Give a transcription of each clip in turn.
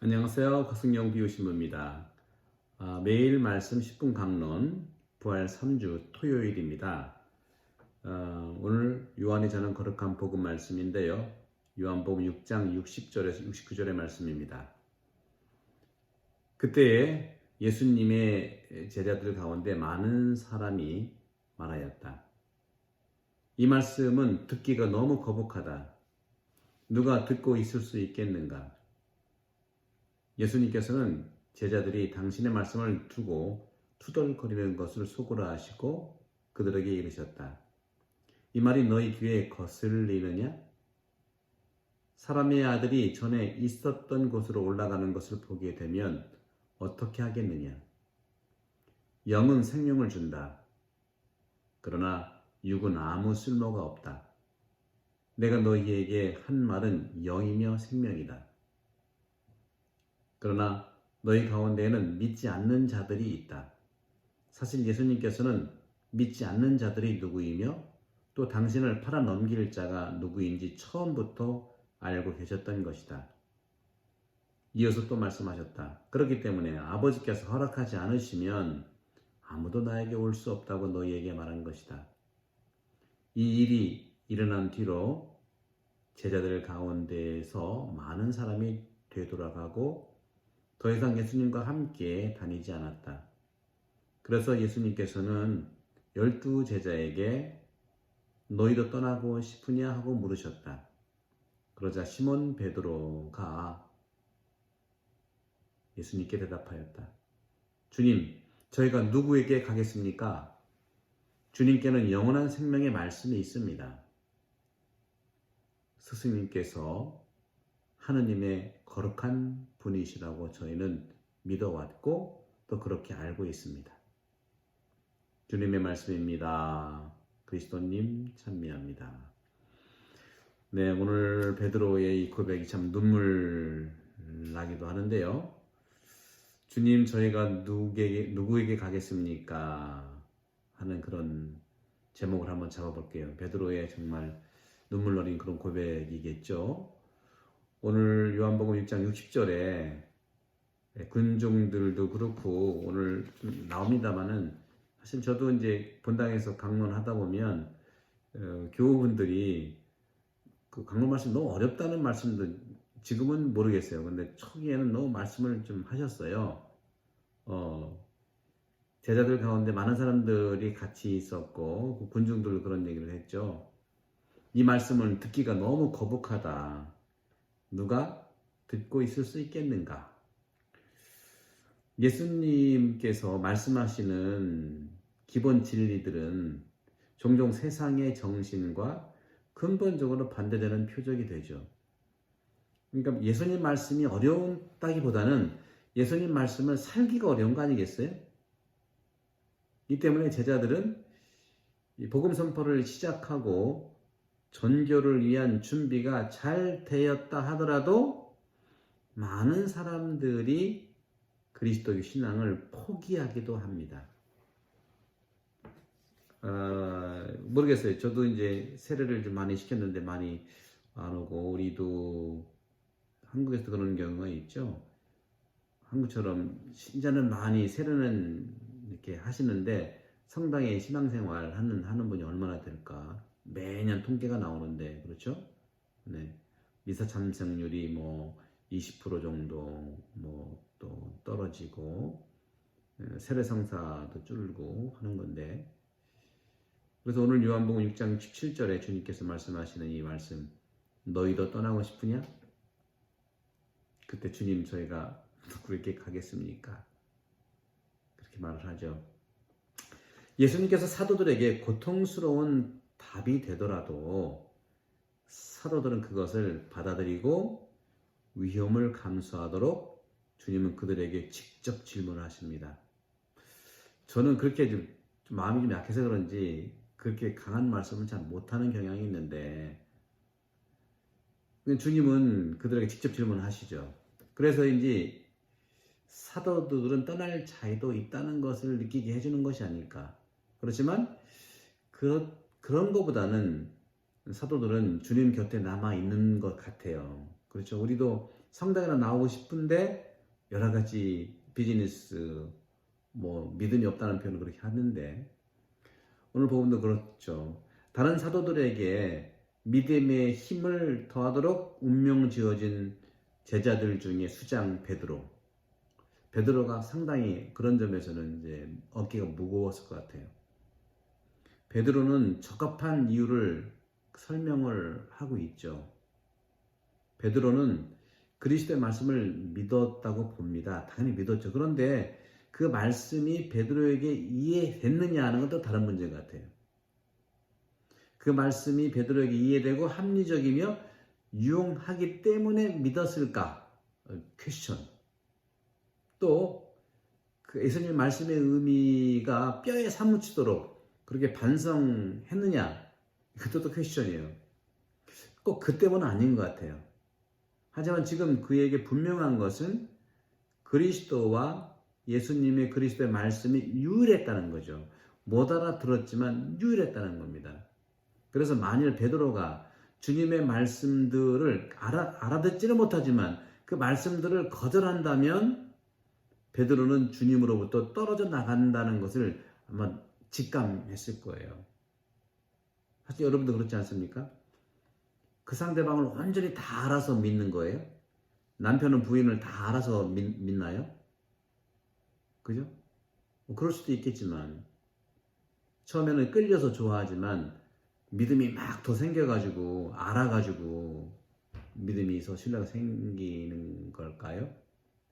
안녕하세요. 박승용 비유신부입니다. 매일 말씀 10분 강론 부활 3주 토요일입니다. 오늘 요한이 전한 거룩한 복음 말씀인데요. 요한복음 6장 60절에서 69절의 말씀입니다. 그때에 예수님의 제자들 가운데 많은 사람이 말하였다. 이 말씀은 듣기가 너무 거북하다. 누가 듣고 있을 수 있겠는가? 예수님께서는 제자들이 당신의 말씀을 두고 투덜거리는 것을 속으로 아시고 그들에게 이르셨다. 이 말이 너희 귀에 거슬리느냐? 사람의 아들이 전에 있었던 곳으로 올라가는 것을 보게 되면 어떻게 하겠느냐? 영은 생명을 준다. 그러나 육은 아무 쓸모가 없다. 내가 너희에게 한 말은 영이며 생명이다. 그러나 너희 가운데에는 믿지 않는 자들이 있다. 사실 예수님께서는 믿지 않는 자들이 누구이며 또 당신을 팔아 넘길 자가 누구인지 처음부터 알고 계셨던 것이다. 이어서 또 말씀하셨다. 그렇기 때문에 아버지께서 허락하지 않으시면 아무도 나에게 올 수 없다고 너희에게 말한 것이다. 이 일이 일어난 뒤로 제자들 가운데에서 많은 사람이 되돌아가고 더 이상 예수님과 함께 다니지 않았다. 그래서 예수님께서는 12 제자에게 너희도 떠나고 싶으냐 하고 물으셨다. 그러자 시몬 베드로가 예수님께 대답하였다. 주님, 저희가 누구에게 가겠습니까? 주님께는 영원한 생명의 말씀이 있습니다. 스승님께서 하느님의 거룩한 분이시라고 저희는 믿어왔고 또 그렇게 알고 있습니다. 주님의 말씀입니다. 그리스도님 찬미합니다. 네, 오늘 베드로의 이 고백이 참 눈물 나기도 하는데요. 주님, 저희가 누구에게 가겠습니까? 하는 그런 제목을 한번 잡아볼게요. 베드로의 정말 눈물 어린 그런 고백이겠죠. 오늘 요한복음 6장 60절에 군중들도 그렇고 오늘 좀 나옵니다만은 사실 저도 이제 본당에서 강론하다 보면 교우분들이 그 강론 말씀 너무 어렵다는 말씀도 지금은 모르겠어요. 근데 초기에는 너무 말씀을 좀 하셨어요. 제자들 가운데 많은 사람들이 같이 있었고 그 군중들도 그런 얘기를 했죠. 이 말씀을 듣기가 너무 거북하다. 누가 듣고 있을 수 있겠는가? 예수님께서 말씀하시는 기본 진리들은 종종 세상의 정신과 근본적으로 반대되는 표적이 되죠. 그러니까 예수님 말씀이 어려웠다기보다는 예수님 말씀을 살기가 어려운 거 아니겠어요? 이 때문에 제자들은 이 복음 선포를 시작하고 전교를 위한 준비가 잘 되었다 하더라도 많은 사람들이 그리스도의 신앙을 포기하기도 합니다. 모르겠어요. 저도 이제 세례를 좀 많이 시켰는데 많이 안 오고 우리도 한국에서 그런 경우가 있죠. 한국처럼 신자는 많이 세례는 이렇게 하시는데 성당에 신앙생활 하는 분이 얼마나 될까? 매년 통계가 나오는데 그렇죠? 네. 미사 참석률이 뭐 20% 정도 뭐 또 떨어지고 세례 성사도 줄고 하는 건데 그래서 오늘 요한복음 6장 17절에 주님께서 말씀하시는 이 말씀 너희도 떠나고 싶으냐? 그때 주님 저희가 누구에게 가겠습니까? 그렇게 말을 하죠. 예수님께서 사도들에게 고통스러운 답이 되더라도 사도들은 그것을 받아들이고 위험을 감수하도록 주님은 그들에게 직접 질문을 하십니다. 저는 그렇게 좀 마음이 좀 약해서 그런지 그렇게 강한 말씀을 잘 못하는 경향이 있는데 주님은 그들에게 직접 질문을 하시죠. 그래서인지 사도들은 떠날 자유도 있다는 것을 느끼게 해주는 것이 아닐까. 그렇지만 그런 것보다는 사도들은 주님 곁에 남아 있는 것 같아요. 그렇죠. 우리도 성당에나 나오고 싶은데 여러 가지 비즈니스, 믿음이 없다는 표현을 그렇게 하는데, 오늘 복음도 그렇죠. 다른 사도들에게 믿음의 힘을 더하도록 운명 지어진 제자들 중에 수장 베드로가 상당히 그런 점에서는 이제 어깨가 무거웠을 것 같아요. 베드로는 적합한 이유를 설명을 하고 있죠. 베드로는 그리스도의 말씀을 믿었다고 봅니다. 당연히 믿었죠. 그런데 그 말씀이 베드로에게 이해됐느냐 하는 건 또 다른 문제 같아요. 그 말씀이 베드로에게 이해되고 합리적이며 유용하기 때문에 믿었을까? 퀘스천. 또 그 예수님 말씀의 의미가 뼈에 사무치도록 그렇게 반성했느냐? 그것도 퀘스천이에요. 꼭 그 때문은 아닌 것 같아요. 하지만 지금 그에게 분명한 것은 그리스도와 예수님의 그리스도의 말씀이 유일했다는 거죠. 못 알아들었지만 유일했다는 겁니다. 그래서 만일 베드로가 주님의 말씀들을 알아듣지는 못하지만 그 말씀들을 거절한다면 베드로는 주님으로부터 떨어져 나간다는 것을 아마 직감했을 거예요. 사실 여러분도 그렇지 않습니까? 그 상대방을 완전히 다 알아서 믿는 거예요? 남편은 부인을 다 알아서 믿나요? 그죠? 그럴 수도 있겠지만 처음에는 끌려서 좋아하지만 믿음이 막 더 생겨가지고 알아가지고 믿음이 더 신뢰가 생기는 걸까요?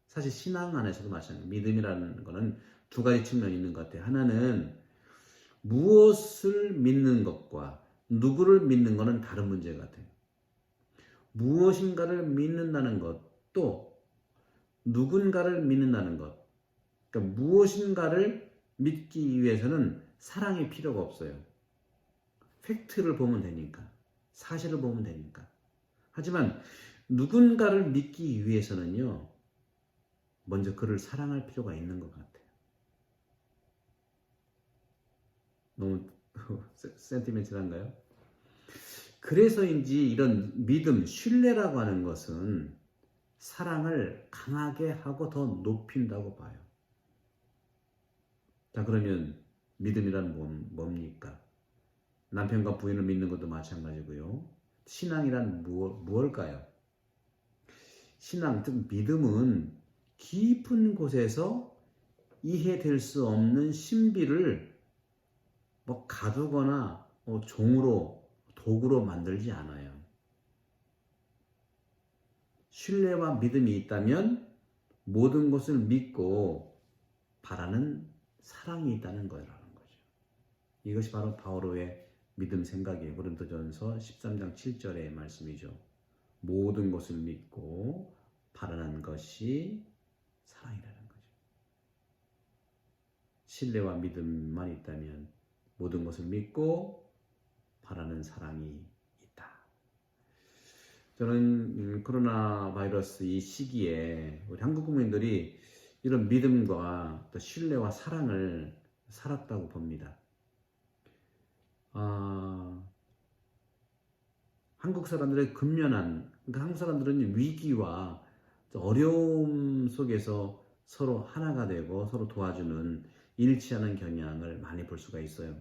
사실 신앙 안에서도 마찬가지예요. 믿음이라는 거는 두 가지 측면이 있는 것 같아요. 하나는 무엇을 믿는 것과 누구를 믿는 것은 다른 문제 같아요. 무엇인가를 믿는다는 것도 누군가를 믿는다는 것. 그러니까 무엇인가를 믿기 위해서는 사랑이 필요가 없어요. 팩트를 보면 되니까. 사실을 보면 되니까. 하지만 누군가를 믿기 위해서는요. 먼저 그를 사랑할 필요가 있는 것 같아요. 너무 센티멘탈한가요? 그래서인지 이런 믿음, 신뢰라고 하는 것은 사랑을 강하게 하고 더 높인다고 봐요. 자, 그러면 믿음이란 뭡니까? 남편과 부인을 믿는 것도 마찬가지고요. 신앙이란 무엇일까요? 신앙, 즉 믿음은 깊은 곳에서 이해될 수 없는 신비를 가두거나 종으로 도구로 만들지 않아요. 신뢰와 믿음이 있다면 모든 것을 믿고 바라는 사랑이 있다는 거라는 거죠. 이것이 바로 바오로의 믿음 생각이에요. 고린도전서 13장 7절의 말씀이죠. 모든 것을 믿고 바라는 것이 사랑이라는 거죠. 신뢰와 믿음만 있다면 모든 것을 믿고 바라는 사랑이 있다. 저는 코로나 바이러스 이 시기에 우리 한국 국민들이 이런 믿음과 또 신뢰와 사랑을 살았다고 봅니다. 한국 사람들의 근면한, 그러니까 한국 사람들은 위기와 어려움 속에서 서로 하나가 되고 서로 도와주는 일치하는 경향을 많이 볼 수가 있어요.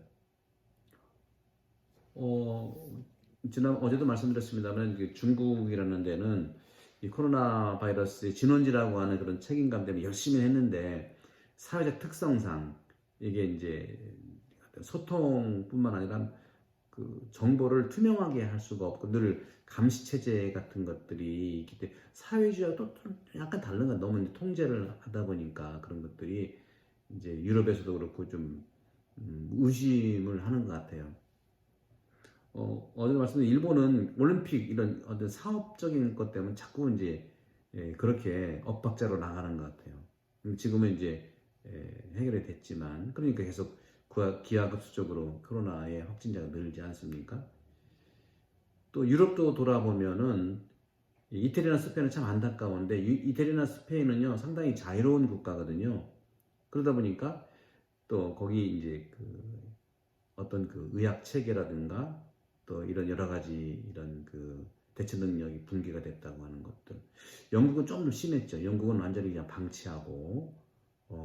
어제도 말씀드렸습니다만 중국이라는 데는 이 코로나 바이러스의 진원지라고 하는 그런 책임감 때문에 열심히 했는데 사회적 특성상 이게 이제 소통뿐만 아니라 그 정보를 투명하게 할 수가 없고 늘 감시 체제 같은 것들이 있기 때문에 사회주의와 또 약간 다른 건 너무 통제를 하다 보니까 그런 것들이 이제 유럽에서도 그렇고 좀 의심을 하는 것 같아요. 어제 말씀드린 일본은 올림픽 이런 어떤 사업적인 것 때문에 자꾸 이제 그렇게 엇박자로 나가는 것 같아요. 지금은 이제 해결이 됐지만 그러니까 계속 기하급수적으로 코로나의 확진자가 늘지 않습니까? 또 유럽도 돌아보면은 이태리나 스페인은 참 안타까운데 이태리나 스페인은요 상당히 자유로운 국가거든요. 그러다 보니까 또 거기 이제 어떤 의학 체계라든가 또 이런 여러 가지 이런 대처 능력이 붕괴가 됐다고 하는 것들 영국은 좀 더 심했죠. 영국은 완전히 그냥 방치하고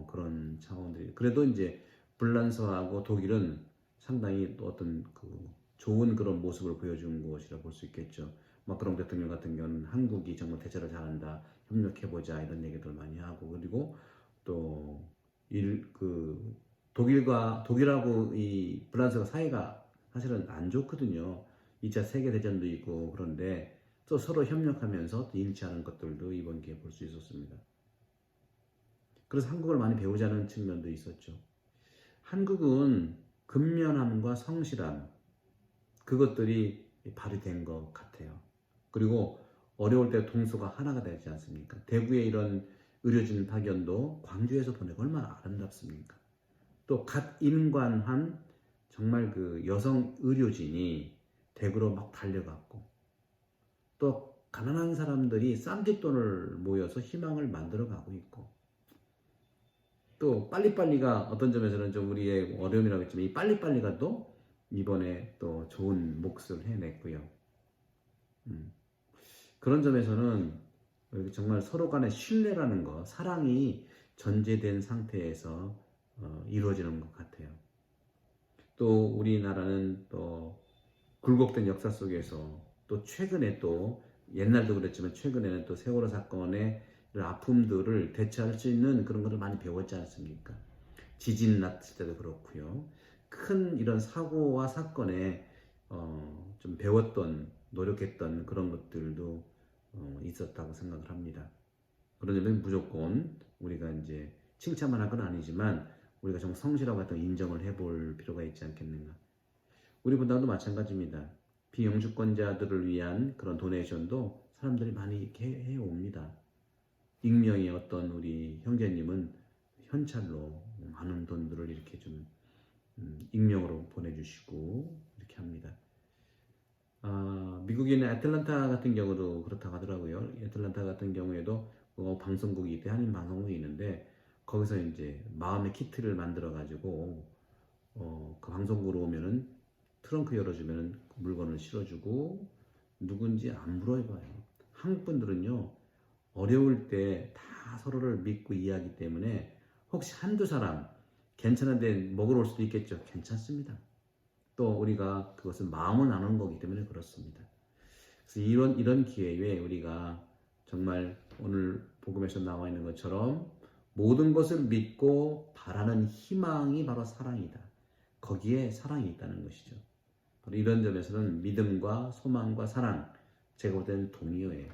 그런 차원들이. 그래도 이제 불란서하고 독일은 상당히 또 어떤 그 좋은 그런 모습을 보여준 것이라 볼 수 있겠죠. 마크롱 대통령 같은 경우는 한국이 정말 대처를 잘한다, 협력해보자 이런 얘기들 많이 하고, 그리고 또 독일하고 이 불란서가 사이가 사실은 안 좋거든요. 2차 세계대전도 있고. 그런데 또 서로 협력하면서 또 일치하는 것들도 이번 기회에 볼 수 있었습니다. 그래서 한국을 많이 배우자는 측면도 있었죠. 한국은 근면함과 성실함, 그것들이 발휘된 것 같아요. 그리고 어려울 때 동서가 하나가 되지 않습니까? 대구의 이런 의료진 파견도 광주에서 보내고 얼마나 아름답습니까? 또 갓 임관한 정말 그 여성 의료진이 대구로 막 달려갔고, 또 가난한 사람들이 쌈짓돈을 모여서 희망을 만들어가고 있고, 또 빨리빨리가 어떤 점에서는 좀 우리의 어려움이라고 했지만 이 빨리빨리가 또 이번에 또 좋은 몫을 해냈고요. 그런 점에서는 정말 서로 간의 신뢰라는 거, 사랑이 전제된 상태에서 이루어지는 것 같아요. 또 우리나라는 또 굴곡된 역사 속에서 또 최근에 또 옛날도 그랬지만 최근에는 또 세월호 사건의 아픔들을 대처할 수 있는 그런 것을 많이 배웠지 않습니까? 지진 났을 때도 그렇고요. 큰 이런 사고와 사건에 좀 배웠던, 노력했던 그런 것들도 있었다고 생각을 합니다. 그러려면 무조건 우리가 이제 칭찬만 할 건 아니지만 우리가 좀 성실하고 같은 인정을 해볼 필요가 있지 않겠는가. 우리 분당도 마찬가지입니다. 비영주권자들을 위한 그런 도네이션도 사람들이 많이 이렇게 해옵니다. 익명의 어떤 우리 형제님은 현찰로 많은 돈들을 이렇게 좀 익명으로 보내주시고 이렇게 합니다. 미국인의 애틀란타 같은 경우도 그렇다고 하더라고요. 애틀란타 같은 경우에도 방송국이 있대, 한인 방송국이 있는데 거기서 이제 마음의 키트를 만들어 가지고 그 방송국으로 오면은 트렁크 열어주면은 물건을 실어주고 누군지 안 물어봐요. 한국 분들은요 어려울 때 다 서로를 믿고 이해하기 때문에 혹시 한두 사람 괜찮은데 먹으러 올 수도 있겠죠. 괜찮습니다. 또 우리가 그것은 마음을 나누는 거기 때문에 그렇습니다. 그래서 이런 기회에 우리가 정말 오늘 복음에서 나와 있는 것처럼 모든 것을 믿고 바라는 희망이 바로 사랑이다. 거기에 사랑이 있다는 것이죠. 바로 이런 점에서는 믿음과 소망과 사랑, 제가 볼 때는 동의어예요.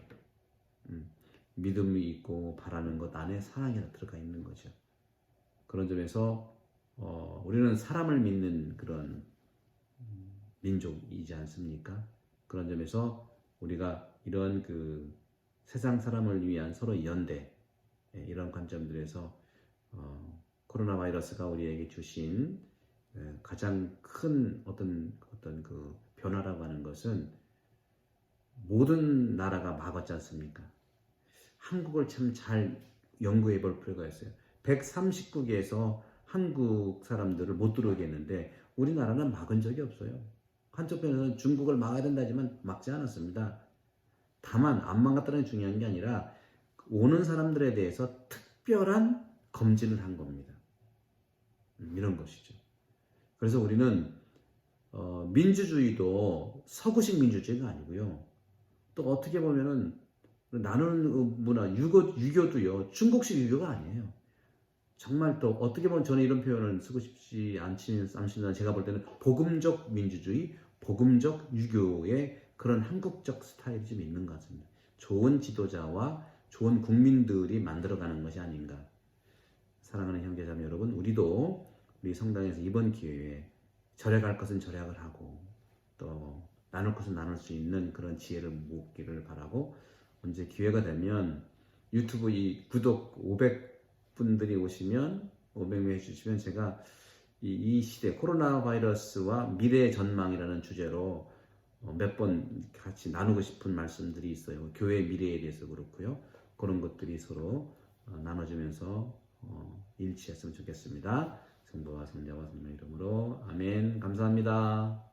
믿음이 있고 바라는 것 안에 사랑이 들어가 있는 거죠. 그런 점에서 우리는 사람을 믿는 그런 민족이지 않습니까? 그런 점에서 우리가 이런 그 세상 사람을 위한 서로 연대, 이런 관점들에서 코로나 바이러스가 우리에게 주신 가장 큰 어떤 그 변화라고 하는 것은 모든 나라가 막았지 않습니까? 한국을 참 잘 연구해 볼 필요가 있어요. 130국에서 한국 사람들을 못 들어오게 했는데 우리나라는 막은 적이 없어요. 한쪽편에서는 중국을 막아야 된다지만 막지 않았습니다. 다만 안 막았다는 게 중요한 게 아니라 오는 사람들에 대해서 특별한 검진을 한 겁니다. 이런 것이죠. 그래서 우리는 민주주의도 서구식 민주주의가 아니고요. 또 어떻게 보면은 나누는 문화, 유교도요, 중국식 유교가 아니에요. 정말 또 어떻게 보면 저는 이런 표현을 쓰고 싶지 않지만 제가 볼 때는 복음적 민주주의, 복음적 유교의 그런 한국적 스타일이 좀 있는 것 같습니다. 좋은 지도자와 좋은 국민들이 만들어가는 것이 아닌가. 사랑하는 형제자매 여러분, 우리도 우리 성당에서 이번 기회에 절약할 것은 절약을 하고 또 나눌 것은 나눌 수 있는 그런 지혜를 모으기를 바라고, 언제 기회가 되면 유튜브 이 구독 500분들이 오시면 500명 해주시면 제가 이 시대 코로나 바이러스와 미래의 전망이라는 주제로 몇 번 같이 나누고 싶은 말씀들이 있어요. 교회의 미래에 대해서 그렇고요. 그런 것들이 서로 나눠지면서 일치했으면 좋겠습니다. 성부와 성자와 성령의 이름으로 아멘. 감사합니다.